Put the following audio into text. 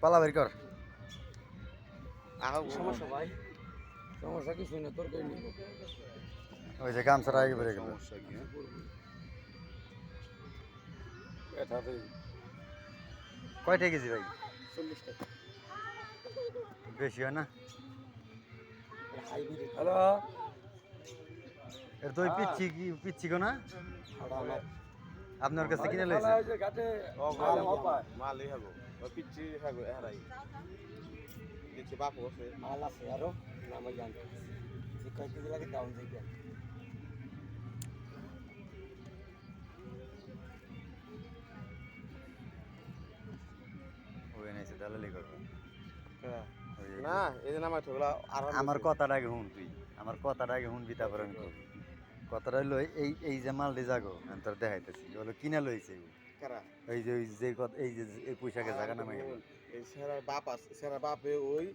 পালা বের কর। সমস্যা ভাই সমস্যা কিছু না তোর কই নিব ওই যে গামছাটা আগে বেড়ে গেল। এটাতে কয়টা কেজি ভাই? 40 টাকা বেশি হয় না? হাইব্রিড হ্যালো এর তো ওই পিচ্ছি কি পিচ্ছি গো না? আমার আপনার কাছে কিনে লইছে? ওই যে ঘাটে মালই হবো ওই পিচ্ছি হবো এরাই দেখছি বাপু আছে মাল আছে আরো নাম জানি যে কয় কেজি লাগে দাম দেখি ওই নাইছে দালালি করবে। ওই যে- না এই যে নামাই থগুলা আর আমার কথাটা আগে শুন তুই, আমার কথাটা আগে শুনবি তারপরে আমি করবি। কথাটা হইলো এই যে মালটি জাগো আমি তোর দেখাইতেছি বলো কিনা লইছে কারা এই যে এই যে এই পোশাকের জায়গা নামে গেল। এই সেরার বাপ আছে সেরার বাপে ওই